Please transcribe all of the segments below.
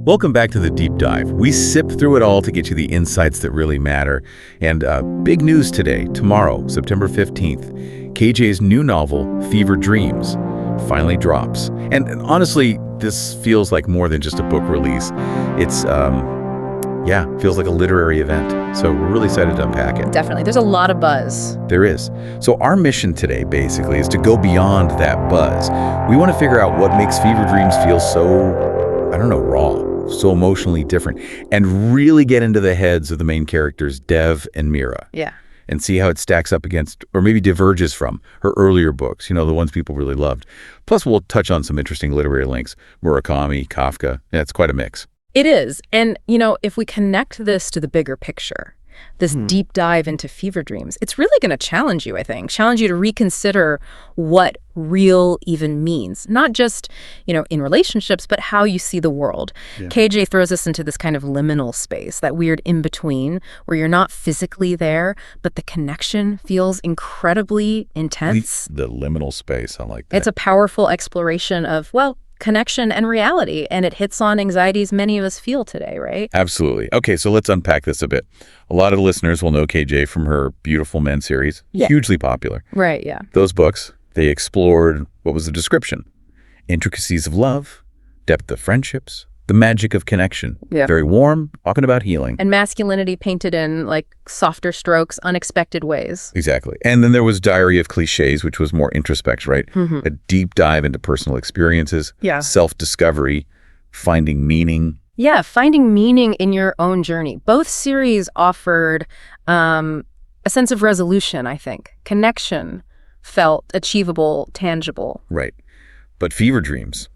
Welcome back to The Deep Dive. We sip through it all to get you the insights that really matter. And big news today, tomorrow, September 15th, KJ's new novel, Fever Dreams, finally drops. And honestly, this feels like more than just a book release. It's, feels like a literary event. So we're really excited to unpack it. Definitely. There's a lot of buzz. There is. So our mission today, basically, is to go beyond that buzz. We want to figure out what makes Fever Dreams feel so, raw, so emotionally different, and really get into the heads of the main characters, Dev and Mira. Yeah. And see how it stacks up against, or maybe diverges from, her earlier books, the ones people really loved. Plus, we'll touch on some interesting literary links. Murakami, Kafka. Yeah, it's quite a mix. It is. And, if we connect this to the bigger picture, this deep dive into Fever Dreams, it's really going to challenge you, I think. Challenge you to reconsider what real even means. Not just, in relationships, but how you see the world. Yeah. KJ throws us into this kind of liminal space, that weird in-between, where you're not physically there, but the connection feels incredibly intense. The liminal space, I like that. It's a powerful exploration of, connection and reality, and it hits on anxieties many of us feel today, right? Absolutely. Okay, so let's unpack this a bit. A lot of listeners will know KJ from her Beautiful Men series, hugely popular. Right, yeah. Those books, they explored, what was the description? Intricacies of love, depth of friendships, the magic of connection. Yeah. Very warm, talking about healing. And masculinity painted in, softer strokes, unexpected ways. Exactly. And then there was Diary of Clichés, which was more introspection, right? Mm-hmm. A deep dive into personal experiences, self-discovery, finding meaning. Yeah, finding meaning in your own journey. Both series offered a sense of resolution, I think. Connection felt achievable, tangible. Right. But Fever Dreams...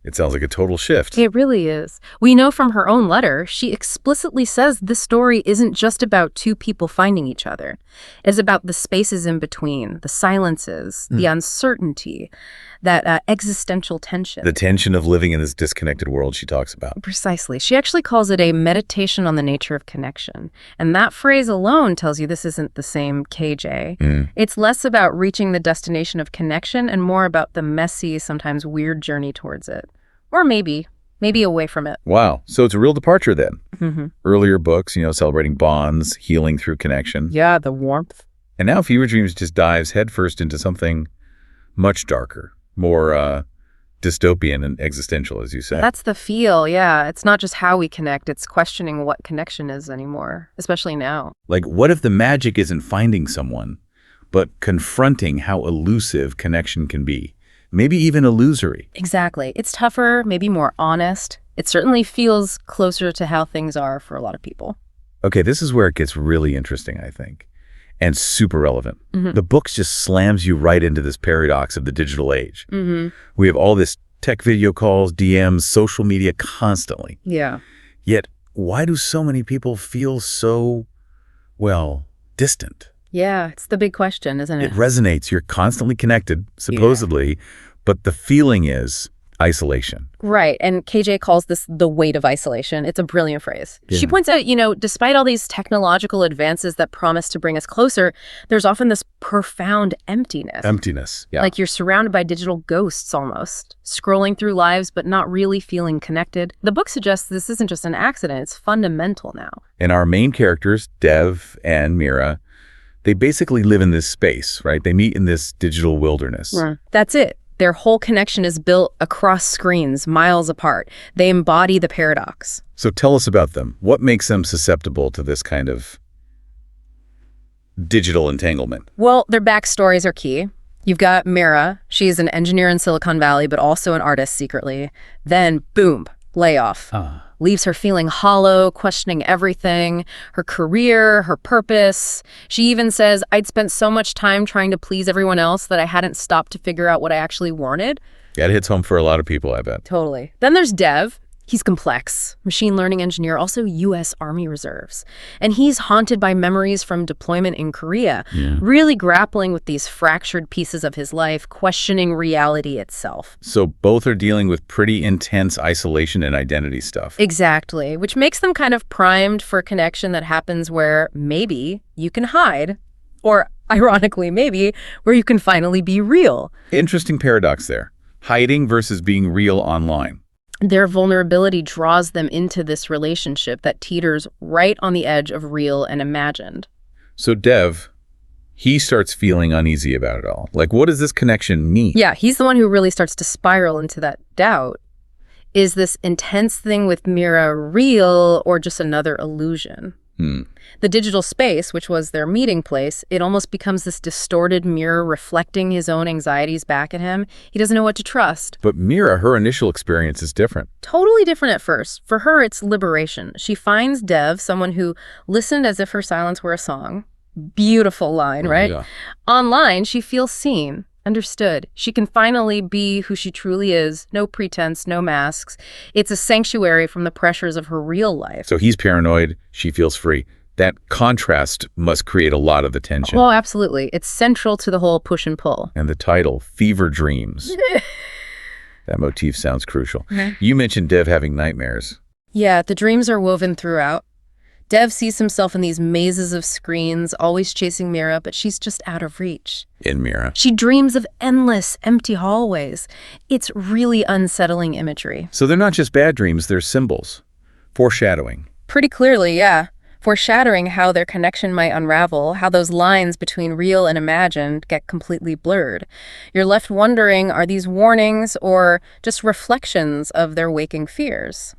It sounds like a total shift. It really is. We know from her own letter, she explicitly says this story isn't just about two people finding each other. It's about the spaces in between, the silences, the uncertainty, that existential tension. The tension of living in this disconnected world she talks about. Precisely. She actually calls it a meditation on the nature of connection. And that phrase alone tells you this isn't the same KJ. It's less about reaching the destination of connection and more about the messy, sometimes weird journey towards it. Or maybe away from it. Wow. So it's a real departure then. Mm-hmm. Earlier books, celebrating bonds, healing through connection. Yeah, the warmth. And now Fever Dreams just dives headfirst into something much darker, more dystopian and existential, as you say. That's the feel, yeah. It's not just how we connect, it's questioning what connection is anymore, especially now. Like, what if the magic isn't finding someone, but confronting how elusive connection can be? Maybe even illusory. Exactly. It's tougher, maybe more honest. It certainly feels closer to how things are for a lot of people. Okay, this is where it gets really interesting, I think, and super relevant. The book just slams you right into this paradox of the digital age. We have all this tech video calls, DMs, social media constantly. Yeah. Yet, why do so many people feel so, distant? Yeah, it's the big question, isn't it? It resonates. You're constantly connected, supposedly, but the feeling is isolation. Right, and KJ calls this the weight of isolation. It's a brilliant phrase. Yeah. She points out, despite all these technological advances that promise to bring us closer, there's often this profound emptiness. Emptiness, yeah. Like you're surrounded by digital ghosts almost, scrolling through lives but not really feeling connected. The book suggests this isn't just an accident, it's fundamental now. And our main characters, Dev and Mira, they basically live in this space, right? They meet in this digital wilderness. Yeah. That's it. Their whole connection is built across screens, miles apart. They embody the paradox. So tell us about them. What makes them susceptible to this kind of digital entanglement? Well, their backstories are key. You've got Mira. She's an engineer in Silicon Valley, but also an artist secretly. Then, boom, layoff. Leaves her feeling hollow, questioning everything, her career, her purpose. She even says, I'd spent so much time trying to please everyone else that I hadn't stopped to figure out what I actually wanted. Yeah, it hits home for a lot of people, I bet. Totally. Then there's Dev. He's complex, machine learning engineer, also U.S. Army Reserves. And he's haunted by memories from deployment in Korea, really grappling with these fractured pieces of his life, questioning reality itself. So both are dealing with pretty intense isolation and identity stuff. Exactly, which makes them kind of primed for a connection that happens where maybe you can hide, or ironically, maybe where you can finally be real. Interesting paradox there. Hiding versus being real online. Their vulnerability draws them into this relationship that teeters right on the edge of real and imagined. So Dev, he starts feeling uneasy about it all. Like, what does this connection mean? Yeah, he's the one who really starts to spiral into that doubt. Is this intense thing with Mira real or just another illusion? The digital space, which was their meeting place, it almost becomes this distorted mirror reflecting his own anxieties back at him. He doesn't know what to trust. But Mira, her initial experience is different. Totally different at first. For her, it's liberation. She finds Dev, someone who listened as if her silence were a song. Beautiful line, right? Yeah. Online, she feels seen, understood. She can finally be who she truly is. No pretense, no masks. It's a sanctuary from the pressures of her real life. So he's paranoid, she feels free. That contrast must create a lot of the tension. Oh, absolutely. It's central to the whole push and pull. And the title, Fever Dreams. That motif sounds crucial. You mentioned Dev having nightmares. Yeah, the dreams are woven throughout. Dev sees himself in these mazes of screens, always chasing Mira, but she's just out of reach. In Mira. She dreams of endless, empty hallways. It's really unsettling imagery. So they're not just bad dreams, they're symbols. Foreshadowing. Pretty clearly, yeah. Foreshadowing how their connection might unravel, how those lines between real and imagined get completely blurred. You're left wondering, are these warnings or just reflections of their waking fears?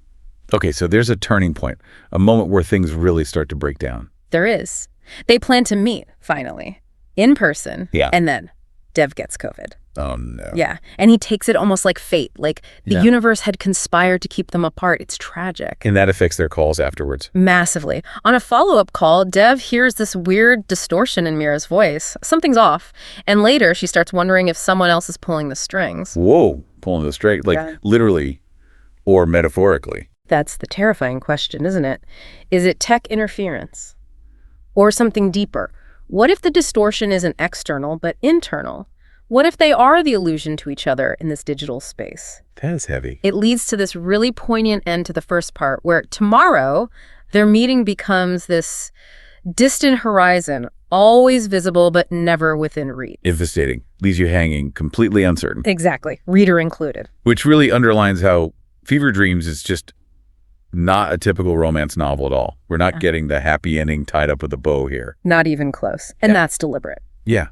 Okay, so there's a turning point, a moment where things really start to break down. There is. They plan to meet, finally, in person. Yeah. And then Dev gets COVID. Oh, no. Yeah. And he takes it almost like fate, like the Yeah. universe had conspired to keep them apart. It's tragic. And that affects their calls afterwards. Massively. On a follow-up call, Dev hears this weird distortion in Mira's voice. Something's off. And later, she starts wondering if someone else is pulling the strings. Whoa, pulling the straight, like Yeah. literally or metaphorically. That's the terrifying question, isn't it? Is it tech interference? Or something deeper? What if the distortion isn't external, but internal? What if they are the illusion to each other in this digital space? That is heavy. It leads to this really poignant end to the first part, where tomorrow, their meeting becomes this distant horizon, always visible, but never within reach. Devastating. Leaves you hanging, completely uncertain. Exactly. Reader included. Which really underlines how Fever Dreams is just not a typical romance novel at all. We're not getting the happy ending tied up with a bow here. Not even close. And Yeah. that's deliberate. Yeah.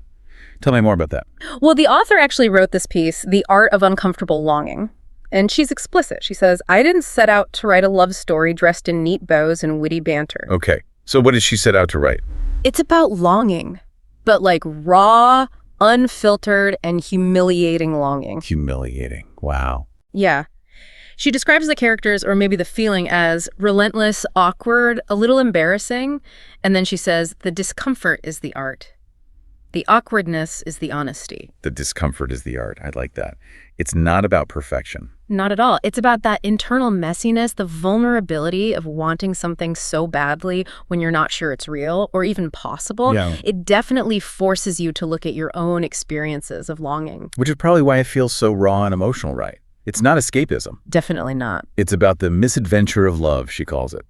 Tell me more about that. Well, the author actually wrote this piece, The Art of Uncomfortable Longing. And she's explicit. She says, I didn't set out to write a love story dressed in neat bows and witty banter. Okay. So what did she set out to write? It's about longing, but like raw, unfiltered, and humiliating longing. Humiliating. Wow. Yeah. She describes the characters, or maybe the feeling, as relentless, awkward, a little embarrassing. And then she says, the discomfort is the art. The awkwardness is the honesty. The discomfort is the art. I like that. It's not about perfection. Not at all. It's about that internal messiness, the vulnerability of wanting something so badly when you're not sure it's real or even possible. Yeah. It definitely forces you to look at your own experiences of longing. Which is probably why it feels so raw and emotional, right? It's not escapism. Definitely not. It's about the misadventure of love, she calls it.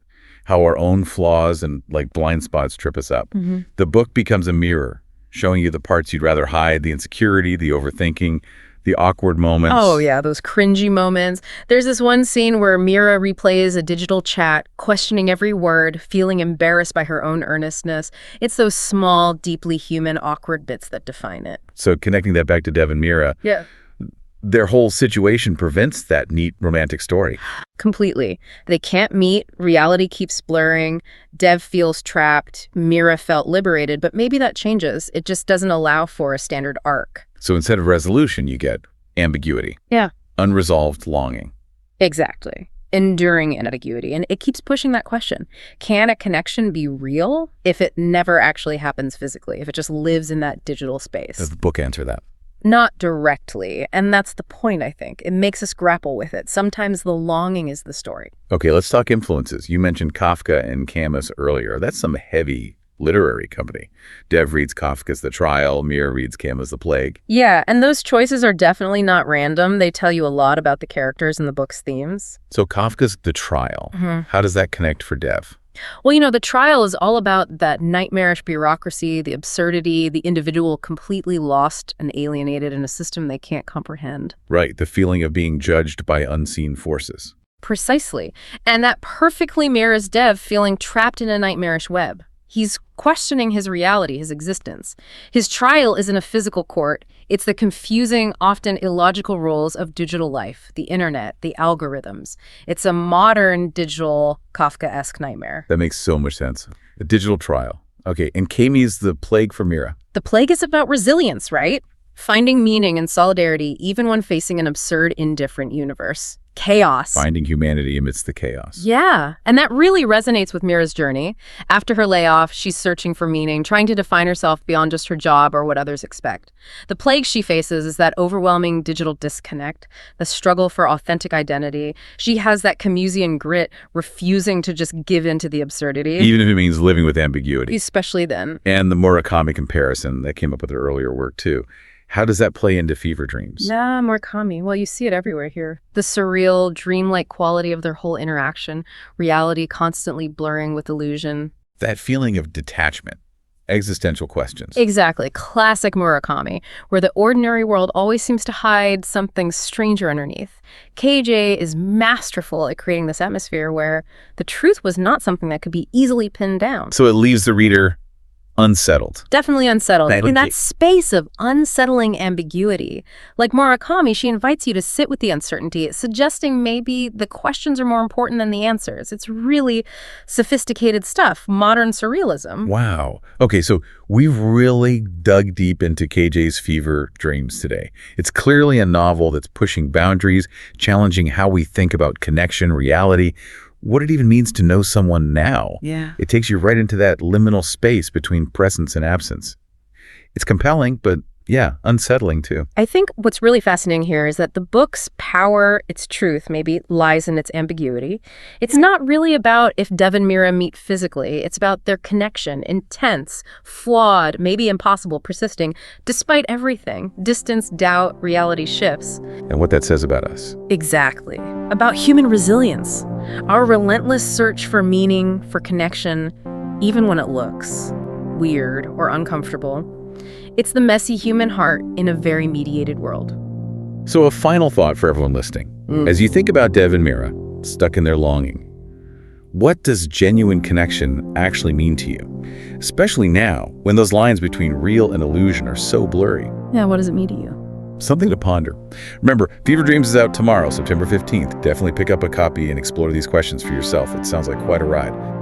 How our own flaws and like blind spots trip us up. The book becomes a mirror, showing you the parts you'd rather hide, the insecurity, the overthinking, the awkward moments. Oh, yeah, those cringy moments. There's this one scene where Mira replays a digital chat, questioning every word, feeling embarrassed by her own earnestness. It's those small, deeply human, awkward bits that define it. So connecting that back to Dev and Mira, Yeah. their whole situation prevents that neat romantic story. Completely. They can't meet. Reality keeps blurring. Dev feels trapped. Mira felt liberated, but maybe that changes. It just doesn't allow for a standard arc. So instead of resolution, you get ambiguity. Yeah. Unresolved longing. Exactly. Enduring ambiguity. And it keeps pushing that question. Can a connection be real if it never actually happens physically, if it just lives in that digital space? Does the book answer that? Not directly. And that's the point, I think. It makes us grapple with it. Sometimes the longing is the story. Okay, let's talk influences. You mentioned Kafka and Camus earlier. That's some heavy literary company. Dev reads Kafka's The Trial, Mira reads Camus' The Plague. Yeah, and those choices are definitely not random. They tell you a lot about the characters and the book's themes. So Kafka's The Trial, how does that connect for Dev? Well, the trial is all about that nightmarish bureaucracy, the absurdity, the individual completely lost and alienated in a system they can't comprehend. Right, the feeling of being judged by unseen forces. Precisely. And that perfectly mirrors Dev feeling trapped in a nightmarish web. He's questioning his reality, his existence. His trial isn't a physical court. It's the confusing, often illogical rules of digital life, the internet, the algorithms. It's a modern digital Kafkaesque nightmare. That makes so much sense. A digital trial. Okay, and Kami's the plague for Mira. The plague is about resilience, right? Finding meaning and solidarity even when facing an absurd, indifferent universe. Chaos. Finding humanity amidst the chaos. Yeah, and that really resonates with Mira's journey. After her layoff, she's searching for meaning, trying to define herself beyond just her job or what others expect. The plague she faces is that overwhelming digital disconnect, the struggle for authentic identity. She has that Camusian grit, refusing to just give in to the absurdity. Even if it means living with ambiguity. Especially then. And the Murakami comparison that came up with her earlier work, too. How does that play into Fever Dreams? Yeah, Murakami. Well, you see it everywhere here. The surreal, dreamlike quality of their whole interaction, reality constantly blurring with illusion. That feeling of detachment, existential questions. Exactly. Classic Murakami, where the ordinary world always seems to hide something stranger underneath. KJ is masterful at creating this atmosphere where the truth was not something that could be easily pinned down. So it leaves the reader unsettled. Definitely unsettled. That In that space of unsettling ambiguity. Like Murakami, she invites you to sit with the uncertainty, suggesting maybe the questions are more important than the answers. It's really sophisticated stuff, modern surrealism. Wow. Okay, so we've really dug deep into KJ's Fever Dreams today. It's clearly a novel that's pushing boundaries, challenging how we think about connection, reality, what it even means to know someone now. Yeah. It takes you right into that liminal space between presence and absence. It's compelling, but yeah, unsettling too. I think what's really fascinating here is that the book's power, its truth, maybe lies in its ambiguity. It's not really about if Dev and Mira meet physically. It's about their connection, intense, flawed, maybe impossible, persisting, despite everything. Distance, doubt, reality shifts. And what that says about us. Exactly. About human resilience. Our relentless search for meaning, for connection, even when it looks weird or uncomfortable. It's the messy human heart in a very mediated world. So a final thought for everyone listening. As you think about Dev and Mira, stuck in their longing, what does genuine connection actually mean to you? Especially now, when those lines between real and illusion are so blurry. Yeah, what does it mean to you? Something to ponder. Remember, Fever Dreams is out tomorrow, September 15th. Definitely pick up a copy and explore these questions for yourself. It sounds like quite a ride.